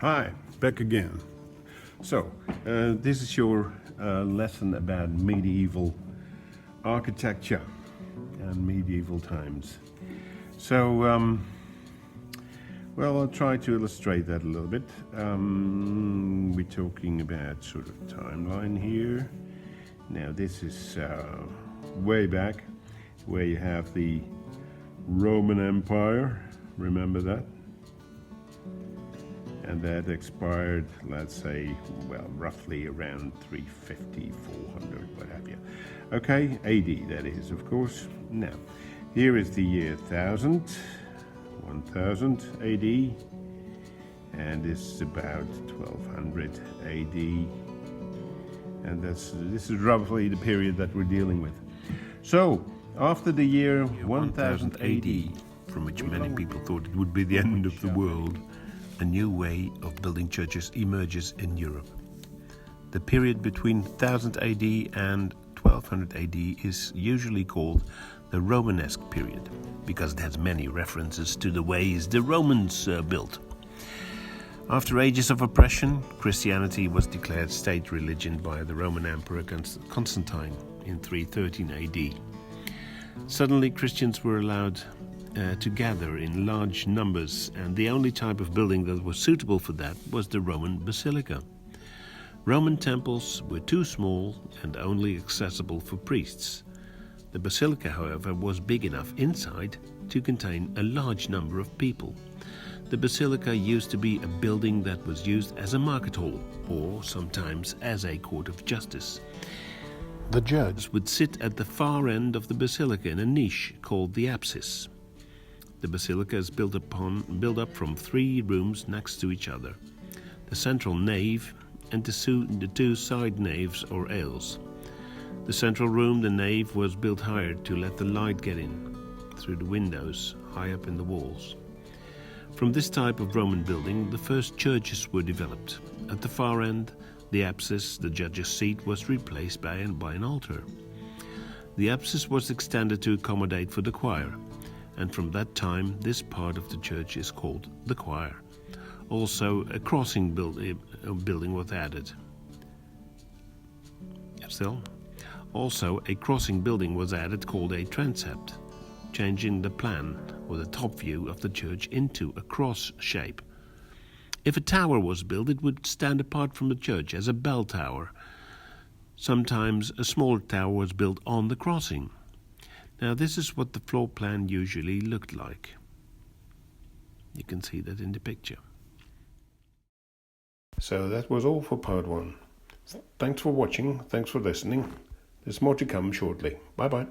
Hi, back again. So, this is your lesson about medieval architecture and medieval times. So, well, I'll try to illustrate that a little bit. We're talking about sort of timeline here. Now, this is way back where you have the Roman Empire. Remember that? And that expired, let's say, well, roughly around 350, 400, what have you. Okay, AD, that is, of course. Now, here is the year 1000 AD, and this is about 1200 AD, and this is roughly the period that we're dealing with. So, after the year 1000 AD, from which many people thought it would be the end of the world, a new way of building churches emerges in Europe. The period between 1000 AD and 1200 AD is usually called the Romanesque period, because it has many references to the ways the Romans built. After ages of oppression, Christianity was declared state religion by the Roman Emperor Constantine in 313 AD. Suddenly, Christians were allowed to gather in large numbers, and the only type of building that was suitable for that was the Roman basilica. Roman temples were too small and only accessible for priests. The basilica, however, was big enough inside to contain a large number of people. The basilica used to be a building that was used as a market hall, or sometimes as a court of justice. The judge would sit at the far end of the basilica in a niche called the apsis. The basilica is built up from 3 rooms next to each other: the central nave and the two side naves or aisles. The central room, the nave, was built higher to let the light get in through the windows high up in the walls. From this type of Roman building, the first churches were developed. At the far end, the apsis, the judge's seat, was replaced by an altar. The apsis was extended to accommodate for the choir, and from that time this part of the church is called the choir. Also, a crossing building was added. A crossing building was added called a transept, changing the plan or the top view of the church into a cross shape. If a tower was built, it would stand apart from the church as a bell tower. Sometimes a smaller tower was built on the crossing. Now, this is what the floor plan usually looked like. You can see that in the picture. So that was all for part 1. Thanks for watching, thanks for listening. There's more to come shortly. Bye-bye.